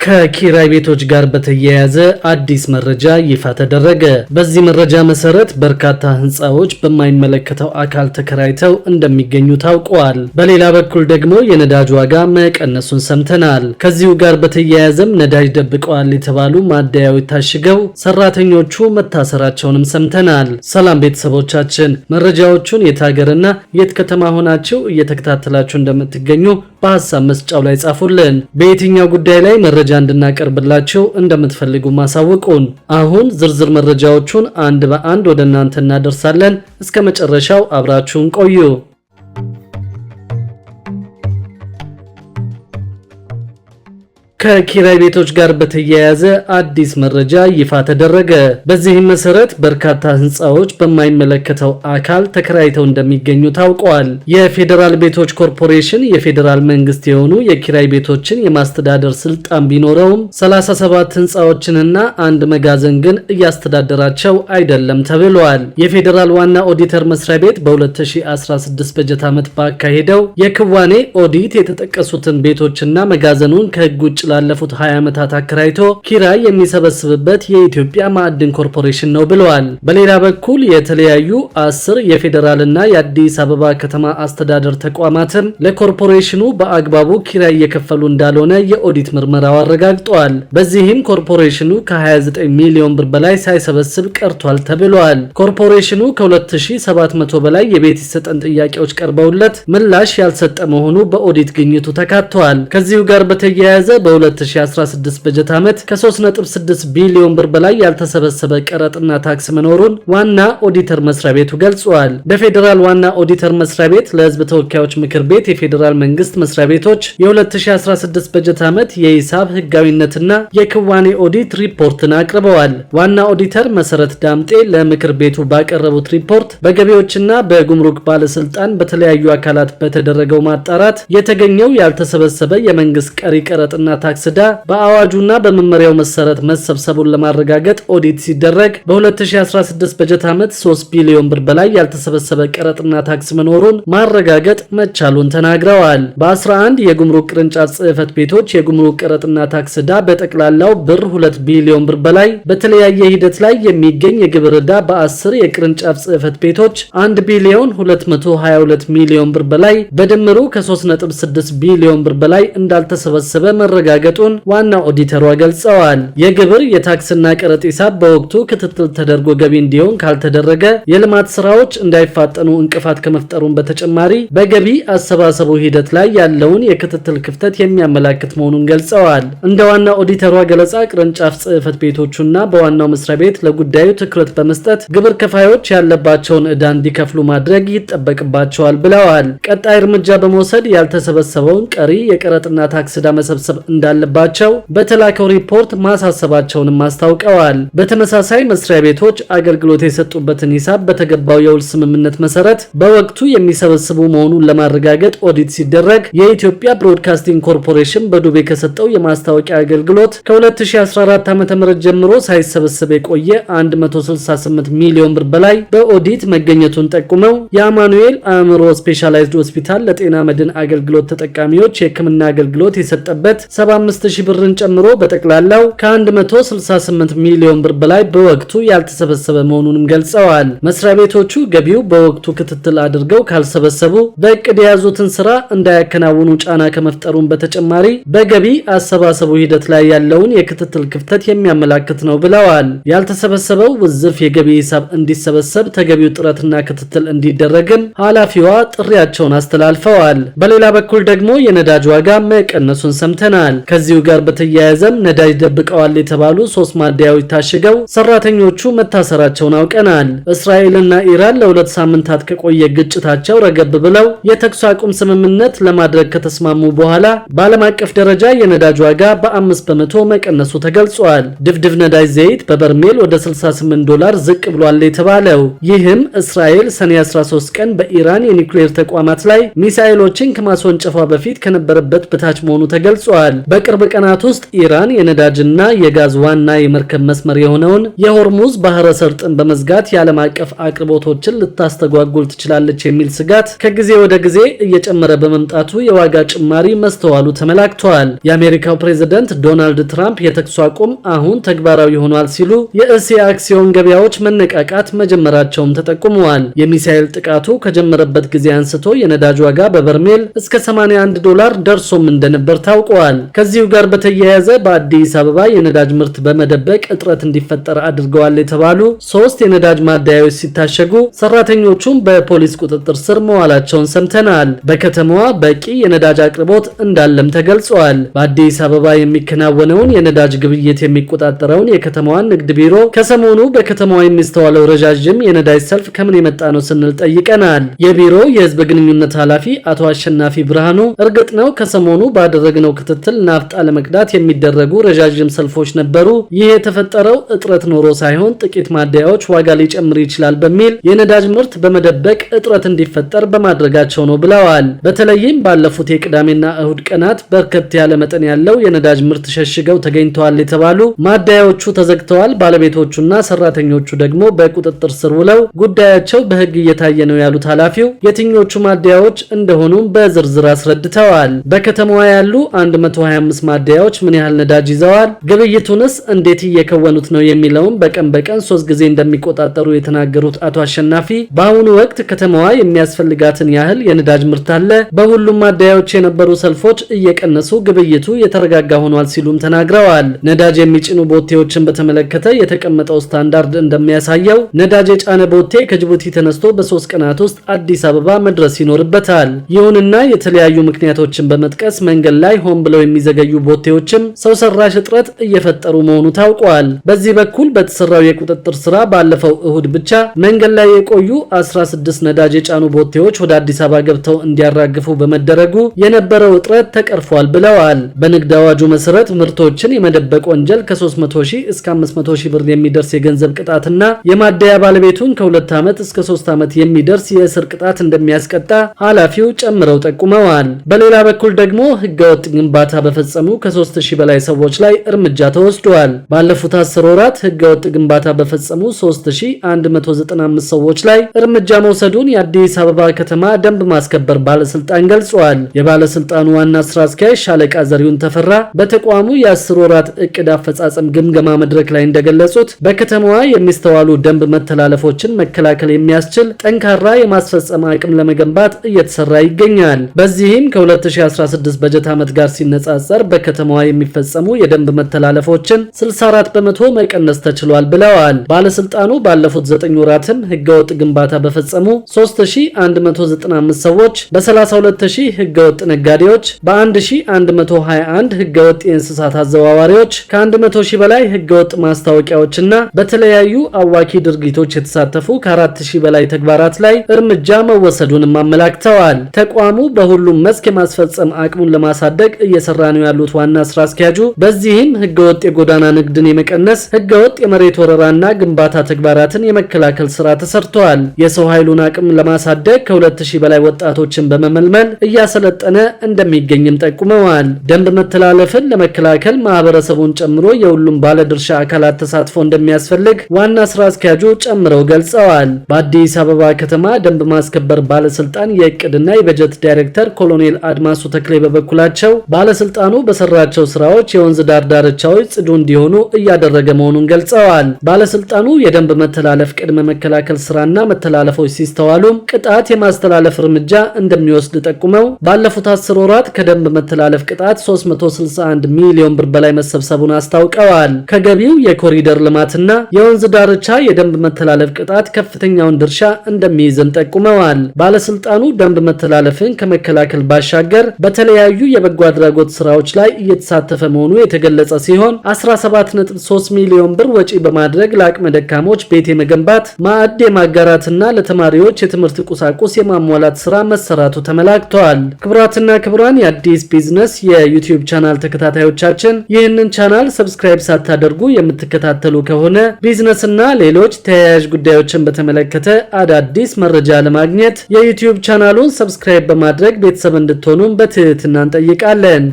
ከኪራይ ቤቶች ጋር በተያያዘ አዲስ መረጃ ይፋ ተደረገ። በዚህ መረጃ መሰረት በርካታ ህንፃዎች በማይመለከተው አካል ተከራይተው እንደሚገኙ ታውቋል። በሌላ በኩል ደግሞ የነዳጅ ዋጋ መቀነሱን ሰምተናል። ከዚሁ ጋር በተያያዘም ነዳጅ ደብቀዋል የተባሉ ማደያዎች ታሽገው ሰራተኞቹ መታሰራቸውንም ሰምተናል። ሰላም ቤተሰቦቻችን፣ መረጃዎቹን የት ሀገርና የት ከተማ ሆናችሁ እየተከታተላችሁ እንደምትገኙ በሐሳብ መስጫው ላይ ጻፉልን። በየትኛው ጉዳይ ላይ መረጃ እንድናቀርብላችሁ እንደምትፈልጉ ማሳወቁን። አሁን ዝርዝር መረጃዎቹን አንድ በአንድ ወደ እናንተ እናደርሳለን። እስከ መጨረሻው አብራችሁን ቆዩ። ከኪራይ ቤቶች ጋር በተያያዘ አዲስ መረጃ ይፋ ተደረገ። በዚህም መሰረት በርካታ ህንፃዎች በማይመለከተው አካል ተከራይተው እንደሚገኙ ታውቋል። የፌዴራል ቤቶች ኮርፖሬሽን የፌዴራል መንግስት የሆኑ የኪራይ ቤቶችን የማስተዳደር ስልጣን ቢኖረውም 37 ህንፃዎችንና አንድ መጋዘን ግን እያስተዳደራቸው አይደለም ተብሏል። የፌዴራል ዋና ኦዲተር መስሪያ ቤት በ2016 በጀት ዓመት ባካሄደው የክዋኔ ኦዲት የተጠቀሱትን ቤቶችና መጋዘኑን ከህግ ውጭ ላለፉት 20 ዓመታት አከራይቶ ኪራይ የሚሰበስብበት የኢትዮጵያ ማዕድን ኮርፖሬሽን ነው ብለዋል። በሌላ በኩል የተለያዩ 10 የፌዴራልና የአዲስ አበባ ከተማ አስተዳደር ተቋማትም ለኮርፖሬሽኑ በአግባቡ ኪራይ እየከፈሉ እንዳልሆነ የኦዲት ምርመራው አረጋግጧል። በዚህም ኮርፖሬሽኑ ከ29 ሚሊዮን ብር በላይ ሳይሰበስብ ቀርቷል ተብሏል። ኮርፖሬሽኑ ከ2700 በላይ የቤት ይሰጠን ጥያቄዎች ቀርበውለት ምላሽ ያልሰጠ መሆኑ በኦዲት ግኝቱ ተካቷል። ከዚሁ ጋር በተያያዘ በ2016 በጀት ዓመት ከ3.6 ቢሊዮን ብር በላይ ያልተሰበሰበ ቀረጥና ታክስ መኖሩን ዋና ኦዲተር መስሪያ ቤቱ ገልጿል። በፌዴራል ዋና ኦዲተር መስሪያ ቤት ለሕዝብ ተወካዮች ምክር ቤት የፌዴራል መንግስት መስሪያ ቤቶች የ2016 በጀት ዓመት የሂሳብ ህጋዊነትና የክዋኔ ኦዲት ሪፖርትን አቅርበዋል። ዋና ኦዲተር መሰረት ዳምጤ ለምክር ቤቱ ባቀረቡት ሪፖርት በገቢዎችና በጉምሩክ ባለስልጣን በተለያዩ አካላት በተደረገው ማጣራት የተገኘው ያልተሰበሰበ የመንግስት ቀሪ ቀረጥና ታክስ ዕዳ በአዋጁና በመመሪያው መሰረት መሰብሰቡን ለማረጋገጥ ኦዲት ሲደረግ በ2016 በጀት ዓመት 3 ቢሊዮን ብር በላይ ያልተሰበሰበ ቀረጥና ታክስ መኖሩን ማረጋገጥ መቻሉን ተናግረዋል። በ11 የጉምሩክ ቅርንጫፍ ጽህፈት ቤቶች የጉምሩክ ቀረጥና ታክስ ዕዳ በጠቅላላው ብር 2 ቢሊዮን ብር በላይ፣ በተለያየ ሂደት ላይ የሚገኝ የግብር ዕዳ በ10 የቅርንጫፍ ጽህፈት ቤቶች 1 ቢሊዮን 222 ሚሊዮን ብር በላይ በድምሩ ከ3.6 ቢሊዮን ብር በላይ እንዳልተሰበሰበ መረጋገጡን ዋና ኦዲተሯ ገልጸዋል። የግብር የታክስና ቀረጥ ሂሳብ በወቅቱ ክትትል ተደርጎ ገቢ እንዲሆን ካልተደረገ የልማት ስራዎች እንዳይፋጠኑ እንቅፋት ከመፍጠሩን በተጨማሪ በገቢ አሰባሰቡ ሂደት ላይ ያለውን የክትትል ክፍተት የሚያመላክት መሆኑን ገልጸዋል። እንደ ዋና ኦዲተሯ ገለጻ ቅርንጫፍ ጽህፈት ቤቶቹና በዋናው መስሪያ ቤት ለጉዳዩ ትኩረት በመስጠት ግብር ከፋዮች ያለባቸውን ዕዳ እንዲከፍሉ ማድረግ ይጠበቅባቸዋል ብለዋል። ቀጣይ እርምጃ በመውሰድ ያልተሰበሰበውን ቀሪ የቀረጥና ታክስ ዕዳ መሰብሰብ እንዳለባቸው በተላከው ሪፖርት ማሳሰባቸውንም አስታውቀዋል። በተመሳሳይ መስሪያ ቤቶች አገልግሎት የሰጡበትን ሂሳብ በተገባው የውል ስምምነት መሰረት በወቅቱ የሚሰበስቡ መሆኑን ለማረጋገጥ ኦዲት ሲደረግ የኢትዮጵያ ብሮድካስቲንግ ኮርፖሬሽን በዱቤ ከሰጠው የማስታወቂያ አገልግሎት ከ2014 ዓ.ም ጀምሮ ሳይሰበሰብ የቆየ 168 ሚሊዮን ብር በላይ በኦዲት መገኘቱን ጠቁመው የአማኑኤል አእምሮ ስፔሻላይዝድ ሆስፒታል ለጤና መድን አገልግሎት ተጠቃሚዎች የሕክምና አገልግሎት የሰጠበት 75000 ብርን ጨምሮ በጠቅላላው ከ168 ሚሊዮን ብር በላይ በወቅቱ ያልተሰበሰበ መሆኑንም ገልጸዋል። መስሪያ ቤቶቹ ገቢው በወቅቱ ክትትል አድርገው ካልሰበሰቡ በእቅድ የያዙትን ስራ እንዳያከናውኑ ጫና ከመፍጠሩን በተጨማሪ በገቢ አሰባሰቡ ሂደት ላይ ያለውን የክትትል ክፍተት የሚያመላክት ነው ብለዋል። ያልተሰበሰበው ውዝፍ የገቢ ሂሳብ እንዲሰበሰብ ተገቢው ጥረትና ክትትል እንዲደረግም ኃላፊዋ ጥሪያቸውን አስተላልፈዋል። በሌላ በኩል ደግሞ የነዳጅ ዋጋ መቀነሱን ሰምተናል። ከዚሁ ጋር በተያያዘም ነዳጅ ደብቀዋል የተባሉ 3 ማደያዎች ታሽገው ሰራተኞቹ መታሰራቸውን አውቀናል። እስራኤልና ኢራን ለ2 ሳምንታት ከቆየ ግጭታቸው ረገብ ብለው የተኩስ አቁም ስምምነት ለማድረግ ከተስማሙ በኋላ በዓለም አቀፍ ደረጃ የነዳጅ ዋጋ በ5 በመቶ መቀነሱ ተገልጿል። ድፍድፍ ነዳጅ ዘይት በበርሜል ወደ $68 ዝቅ ብሏል የተባለው ይህም እስራኤል ሰኔ 13 ቀን በኢራን የኒውክሌር ተቋማት ላይ ሚሳኤሎችን ከማስወንጨፏ በፊት ከነበረበት በታች መሆኑ ተገልጿል። በቅርብ ቀናት ውስጥ ኢራን የነዳጅና የጋዝ ዋና የመርከብ መስመር የሆነውን የሆርሙዝ ባህረ ሰርጥን በመዝጋት የዓለም አቀፍ አቅርቦቶችን ልታስተጓጉል ትችላለች የሚል ስጋት ከጊዜ ወደ ጊዜ እየጨመረ በመምጣቱ የዋጋ ጭማሪ መስተዋሉ ተመላክቷል። የአሜሪካው ፕሬዝዳንት ዶናልድ ትራምፕ የተኩስ አቁም አሁን ተግባራዊ ሆኗል ሲሉ የእስያ አክሲዮን ገበያዎች መነቃቃት መጀመራቸውም ተጠቁመዋል። የሚሳኤል ጥቃቱ ከጀመረበት ጊዜ አንስቶ የነዳጅ ዋጋ በበርሜል እስከ $81 ደርሶም እንደነበር ታውቋል። ከዚሁ ጋር በተያያዘ በአዲስ አበባ የነዳጅ ምርት በመደበቅ እጥረት እንዲፈጠር አድርገዋል የተባሉ 3 የነዳጅ ማደያዎች ሲታሸጉ ሰራተኞቹም በፖሊስ ቁጥጥር ስር መዋላቸውን ሰምተናል። በከተማዋ በቂ የነዳጅ አቅርቦት እንዳለም ተገልጿል። በአዲስ አበባ የሚከናወነውን የነዳጅ ግብይት የሚቆጣጠረውን የከተማዋን ንግድ ቢሮ ከሰሞኑ በከተማዋ የሚስተዋለው ረዣዥም የነዳጅ ሰልፍ ከምን የመጣ ነው ስንል ጠይቀናል። የቢሮው የህዝብ ግንኙነት ኃላፊ አቶ አሸናፊ ብርሃኑ እርግጥ ነው ከሰሞኑ ባደረግነው ክትትል ናፍጣ ለመቅዳት የሚደረጉ ረዣዥም ሰልፎች ነበሩ። ይህ የተፈጠረው እጥረት ኖሮ ሳይሆን ጥቂት ማደያዎች ዋጋ ሊጨምር ይችላል በሚል የነዳጅ ምርት በመደበቅ እጥረት እንዲፈጠር በማድረጋቸው ነው ብለዋል። በተለይም ባለፉት የቅዳሜና እሁድ ቀናት በርከት ያለ መጠን ያለው የነዳጅ ምርት ሸሽገው ተገኝተዋል የተባሉ ማደያዎቹ ተዘግተዋል። ባለቤቶቹና ሰራተኞቹ ደግሞ በቁጥጥር ስር ውለው ጉዳያቸው በህግ እየታየ ነው ያሉት ኃላፊው የትኞቹ ማደያዎች እንደሆኑም በዝርዝር አስረድተዋል። በከተማዋ ያሉ 125 ማደያዎች ምን ያህል ነዳጅ ይዘዋል፣ ግብይቱንስ እንዴት እየከወኑት ነው የሚለውን በቀን 3 ጊዜ እንደሚቆጣጠሩ የተናገሩት አቶ አሸናፊ በአሁኑ ወቅት ከተማዋ የሚያስፈልጋትን ያህል የነዳጅ ምርት አለ፣ በሁሉም ማደያዎች የነበሩ ሰልፎች እየቀነሱ ግብይቱ የተረጋጋ ሆኗል ሲሉም ተናግረዋል። ነዳጅ የሚጭኑ ቦቴዎችን በተመለከተ የተቀመጠው ስታንዳርድ እንደሚያሳየው ነዳጅ የጫነ ቦቴ ከጅቡቲ ተነስቶ በ3 ቀናት ውስጥ አዲስ አበባ መድረስ ይኖርበታል። ይሁንና የተለያዩ ምክንያቶችን በመጥቀስ መንገድ ላይ ሆን ብለው የሚዘገዩ ቦቴዎችም ሰው ሰራሽ እጥረት እየፈጠሩ መሆኑ ታውቋል። በዚህ በኩል በተሰራው የቁጥጥር ስራ ባለፈው እሁድ ብቻ መንገድ ላይ የቆዩ 16 ነዳጅ የጫኑ ቦቴዎች ወደ አዲስ አበባ ገብተው እንዲያራግፉ በመደረጉ የነበረው እጥረት ተቀርፏል ብለዋል። በንግድ አዋጁ መሰረት ምርቶችን የመደበቅ ወንጀል ከ300,000 እስከ 500,000 ብር የሚደርስ የገንዘብ ቅጣትና የማደያ ባለቤቱን ከ2 ዓመት እስከ 3 ዓመት የሚደርስ የእስር ቅጣት እንደሚያስቀጣ ኃላፊው ጨምረው ጠቁመዋል። በሌላ በኩል ደግሞ ህገወጥ ግንባታ በፈጸሙ ከ3000 በላይ ሰዎች ላይ እርምጃ ተወስዷል። ባለፉት 10 ወራት ህገወጥ ግንባታ በፈጸሙ 3195 ሰዎች ላይ እርምጃ መውሰዱን የአዲስ አበባ ከተማ ደንብ ማስከበር ባለስልጣን ገልጿል። የባለስልጣኑ ዋና ስራ አስኪያጅ ሻለቃ ዘሪሁን ተፈራ በተቋሙ የ10 ወራት እቅድ አፈጻጸም ግምገማ መድረክ ላይ እንደገለጹት በከተማዋ የሚስተዋሉ ደንብ መተላለፎችን መከላከል የሚያስችል ጠንካራ የማስፈጸም አቅም ለመገንባት እየተሰራ ይገኛል። በዚህም ከ2016 በጀት ዓመት ጋር ሲነጻጸር በከተማዋ የሚፈጸሙ የደንብ መተላለፎችን 64 በመቶ መቀነስ ተችሏል ብለዋል። ባለስልጣኑ ባለፉት 9 ወራትም ህገወጥ ግንባታ በፈጸሙ 3195 ሰዎች፣ በ32000 ህገወጥ ነጋዴዎች፣ በ1121 ህገወጥ የእንስሳት አዘዋዋሪዎች፣ ከ100,000 በላይ ህገወጥ ማስታወቂያዎችና በተለያዩ አዋኪ ድርጊቶች የተሳተፉ ከ4000 በላይ ተግባራት ላይ እርምጃ መወሰዱንም አመላክተዋል። ተቋሙ በሁሉም መስክ የማስፈጸም አቅሙን ለማሳደግ እየሰራ ነው ያሉት ዋና ስራ አስኪያጁ በዚህም ህገወጥ የጎዳና ንግድን የመቀነስ፣ ህገወጥ የመሬት ወረራና ግንባታ ተግባራትን የመከላከል ስራ ተሰርቷል። የሰው ኃይሉን አቅም ለማሳደግ ከ2000 በላይ ወጣቶችን በመመልመል እያሰለጠነ እንደሚገኝም ጠቁመዋል። ደንብ መተላለፍን ለመከላከል ማህበረሰቡን ጨምሮ የሁሉም ባለድርሻ አካላት ተሳትፎ እንደሚያስፈልግ ዋና ስራ አስኪያጁ ጨምረው ገልጸዋል። በአዲስ አበባ ከተማ ደንብ ማስከበር ባለስልጣን የእቅድና የበጀት ዳይሬክተር ኮሎኔል አድማሱ ተክሌ በበኩላቸው ባለስልጣኑ በሰራቸው ስራዎች የወንዝ ዳር ዳርቻዎች ጽዱ እንዲሆኑ እያደረገ መሆኑን ገልጸዋል። ባለስልጣኑ የደንብ መተላለፍ ቅድመ መከላከል ስራና መተላለፎች ሲስተዋሉም ቅጣት የማስተላለፍ እርምጃ እንደሚወስድ ጠቁመው ባለፉት 10 ወራት ከደንብ መተላለፍ ቅጣት 361 ሚሊዮን ብር በላይ መሰብሰቡን አስታውቀዋል። ከገቢው የኮሪደር ልማትና የወንዝ ዳርቻ የደንብ መተላለፍ ቅጣት ከፍተኛውን ድርሻ እንደሚይዝም ጠቁመዋል። ባለስልጣኑ ደንብ መተላለፍን ከመከላከል ባሻገር በተለያዩ የበጎ አድራጎት ስራዎች ላይ እየተሳተፈ መሆኑ የተገለጸ ሲሆን 17.3 ሚሊዮን ብር ወጪ በማድረግ ለአቅመ ደካሞች ቤት የመገንባት፣ ማዕድ የማጋራትና ለተማሪዎች የትምህርት ቁሳቁስ የማሟላት ስራ መሰራቱ ተመላክቷል። ክቡራትና ክቡራን የአዲስ ቢዝነስ የዩቲዩብ ቻናል ተከታታዮቻችን ይህንን ቻናል ሰብስክራይብ ሳታደርጉ የምትከታተሉ ከሆነ ቢዝነስና ሌሎች ተያያዥ ጉዳዮችን በተመለከተ አዳዲስ መረጃ ለማግኘት የዩቲዩብ ቻናሉን ሰብስክራይብ በማድረግ ቤተሰብ እንድትሆኑም በትህትና እንጠይቃለን።